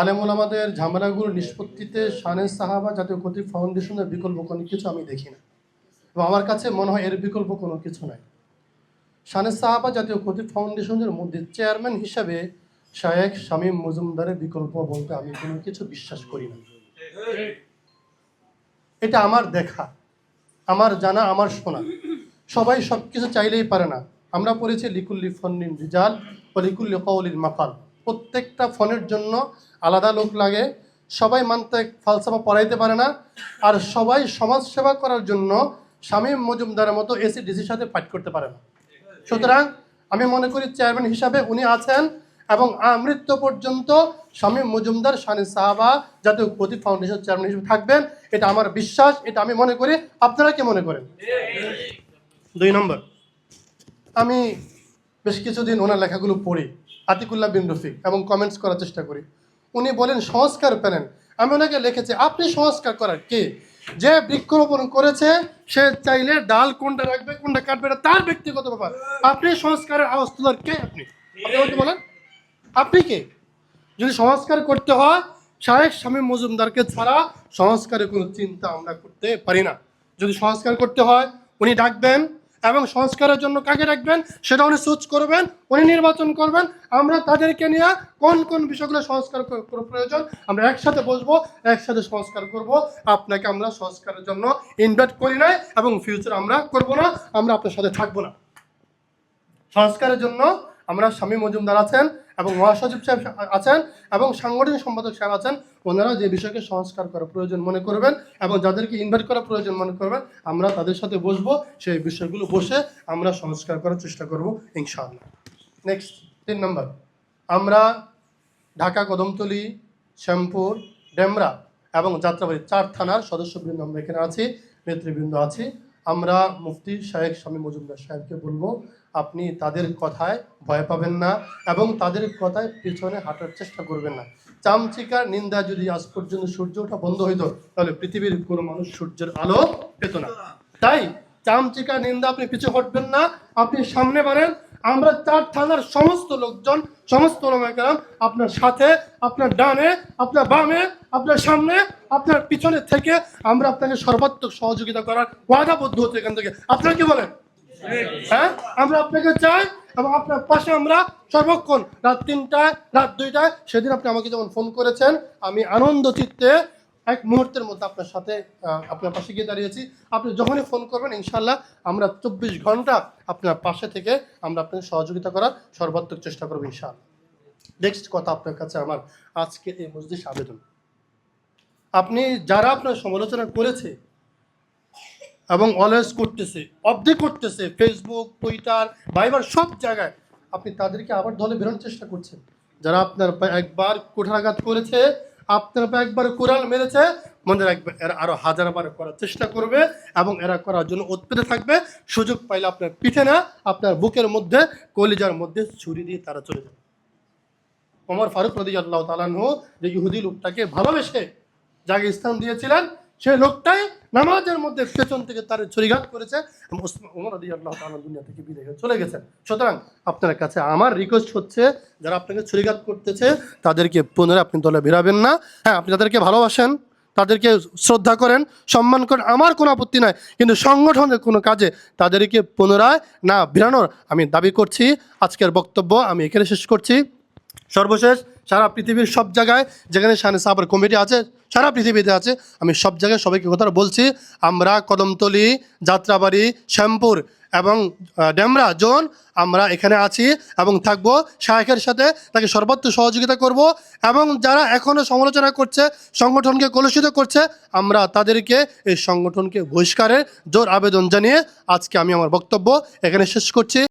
আলেম ওলামাদের ঝামেলাগুলো নিষ্পত্তিতে শানে সাহাবা জাতীয় কর্তৃক ফাউন্ডেশনের বিকল্প কোনো কিছু আমি দেখি না, এবং আমার কাছে মনে হয় এর বিকল্প কোনো কিছু নাই। শানে সাহাবা জাতীয় কর্তৃক ফাউন্ডেশনের মধ্যে চেয়ারম্যান হিসাবে শায়েখ শামীম মজুমদারের বিকল্প বলতে আমি কোনো কিছু বিশ্বাস করি না। এটা আমার দেখা, আমার জানা, আমার শোনা। সবাই সব কিছু চাইলেই পারে না। আমরা পড়েছি লিকুল্লি ফন্নিন রিজাল ও লিকুল্লি কওলিন মাকাল। প্রত্যেকটা ফোনের জন্য আলাদা লোক লাগে। সবাই মান্তিক ফালসাফা পড়াইতে পারে না, আর সবাই সমাজ সেবা করার জন্য শামীম মজুমদারের মতো এসিডিসির সাথে ফাইট করতে পারে না। সুতরাং আমি মনে করি চেয়ারম্যান হিসাবে উনি আছেন এবং আমৃত্যু পর্যন্ত শামীম মজুমদার শানে সাহাবা জাতীয় কর্তৃক ফাউন্ডেশন চেয়ারম্যান হিসেবে থাকবেন, এটা আমার বিশ্বাস, এটা আমি মনে করি। আপনারা কি মনে করেন? 2 নম্বর, আমি বেশ কিছুদিন ওনার লেখাগুলো পড়ি, আতিকুল্লাহ বিন রফিক, এবং কমেন্টস করার চেষ্টা করি। উনি বলেন সংস্কার পেলেন। আমি ওনাকে লিখেছি, আপনি সংস্কার করার কে? যে বৃক্ষরোপণ করেছে সে চাইলে ডাল কোনটা রাখবে কোনটা কাটবে এটা তার ব্যক্তিগত ব্যাপার। আপনি সংস্কারের আওয়াজ তোলার কে? আপনি আমাকে বলেন, আপনি কে? যদি সংস্কার করতে হয় শায়েখ শামীম মজুমদারকে ছাড়া সংস্কারের কোনো চিন্তা আমরা করতে পারি না। যদি সংস্কার করতে হয় উনি ডাকবেন, এবং সংস্কারের জন্য কাকে ডাকবেন সেটা উনি চুজ করবেন, উনি নির্বাচন করবেন। আমরা তাদেরকে নিয়ে কোন কোন বিষয়গুলো সংস্কার প্রয়োজন আমরা একসাথে বসবো, একসাথে সংস্কার করব। আপনাকে আমরা সংস্কারের জন্য ইনভাইট করি নাই, এবং ফিউচার আমরা করব না, আমরা আপনার সাথে থাকবো না। সংস্কারের জন্য আমরা শামীম মজুমদার আছেন, এবং মহাসচিব সাহেব আছেন, এবং সাংগঠনিক সম্পাদক সাহেব আছেন। ওনারা যে বিষয়কে সংস্কার করা প্রয়োজন মনে করবেন এবং যাদেরকে ইনভাইট করা প্রয়োজন মনে করবেন, আমরা তাদের সাথে বসবো, সেই বিষয়গুলো বসে আমরা সংস্কার করার চেষ্টা করব ইনশাআল্লাহ। নেক্সট 3 নম্বর, আমরা ঢাকা, কদমতলী, শ্যামপুর, ডেমরা এবং যাত্রাবাড়ি 4 থানার সদস্যবৃন্দ আমরা এখানে আছি, নেতৃবৃন্দ আছি। আমরা মুফতি শায়েখ শামীম মজুমদার সাহেবকে বলবো, আপনি তাদের কথায় ভয় পাবেন না এবং তাদের কথায় পিছনে হাঁটার চেষ্টা করবেন না। চামচিকার নিন্দা যদি আজ পর্যন্ত সূর্য ওঠা বন্ধ হইতো তাহলে পৃথিবীর কোনো মানুষ সূর্যের আলো পেত না। তাই চামচিকার নিন্দা আপনি পিছু হটবেন না, আপনি সামনে বাড়েন। আমরা 4 থানার সমস্ত লোকজন, সমস্ত ওলামায়ে কেরাম আপনার সাথে, আপনার ডানে, আপনার বামে, আপনার সামনে, আপনার পিছনে থেকে আমরা আপনাকে সর্বাত্মক সহযোগিতা করার ওয়াদাবদ্ধ হচ্ছে এখান থেকে। আপনারা কি বলেন? হ্যাঁ, আমরা আপনাকে চাই এবং আপনার পাশে আমরা সর্বক্ষণ। রাত 3টায়, রাত 2টায়, সেদিন আপনি আমাকে যখন ফোন করেছেন আমি আনন্দ চিত্তে 1 মুহূর্তের মধ্যে আপনার সাথে আপনার পাশে গিয়ে দাঁড়িয়েছি। আপনি যখনই ফোন করবেন ইনশাআল্লাহ আমরা 24 ঘন্টা আপনার পাশে থেকে আমরা আপনাকে সহযোগিতা করার সর্বাত্মক চেষ্টা করবো ইনশাআল্লাহ। নেক্সট কথা আপনার কাছে আমার আজকে এই মজলিস আবেদন, আপনি যারা আপনার সমালোচনা করেছে এবং অলওয়েজ করতেছে, অবধি করতেছে, ফেসবুক, টুইটার, ভাইবার সব জায়গায়, আপনি তাদেরকে আবার দলে বেরোনোর চেষ্টা করছেন। যারা আপনার একবার কুঠারাঘাত করেছে, আপনার একবার কোরাল মেরেছে, মনে রাখবেন এরা আরো 1000 বার করার চেষ্টা করবে এবং এরা করার জন্য উৎপেতে থাকবে। সুযোগ পাইলে আপনার পিঠে না, আপনার বুকের মধ্যে, কলিজার মধ্যে ছুরি দিয়ে তারা চলে যাবে। ওমর ফারুক রাদিয়াল্লাহু তাআলা আনহু যে ইহুদি লোকটাকে ভালোবেসে যাকে স্থান দিয়েছিলেন, সেই লোকটাই নামাজের মধ্যে পেছন থেকে তার ছুরিঘাত করেছে। ওমর রাদিয়াল্লাহু তাআলা দুনিয়া থেকে বিদায় হয়ে চলে গেছেন। সুতরাং আপনার কাছে আমার রিকোয়েস্ট হচ্ছে, যারা আপনাকে ছুরিঘাত করতেছে তাদেরকে পুনরায় আপনি দলে বেরাবেন না। হ্যাঁ, আপনি তাদেরকে ভালোবাসেন, তাদেরকে শ্রদ্ধা করেন, সম্মান করেন, আমার কোনো আপত্তি নাই, কিন্তু সংগঠনের কোনো কাজে তাদেরকে পুনরায় না বেরানোর আমি দাবি করছি। আজকের বক্তব্য আমি এখানে শেষ করছি। সর্বশেষ, সারা পৃথিবীর সব জায়গায় যেখানে শানে সাহাবার কমিটি আছে, সারা পৃথিবীতে আছে, আমি সব জায়গায় সবাইকে কথা বলছি, আমরা কদমতলী, যাত্রাবাড়ি, শ্যামপুর এবং ডেমরা জোন আমরা এখানে আছি এবং থাকবো। শায়েখের সাথে তাকে সর্বোচ্চ সহযোগিতা করব, এবং যারা এখনও সমালোচনা করছে, সংগঠনকে কলুষিত করছে, আমরা তাদেরকে এই সংগঠনকে বহিষ্কারের জোর আবেদন জানিয়ে আজকে আমি আমার বক্তব্য এখানে শেষ করছি।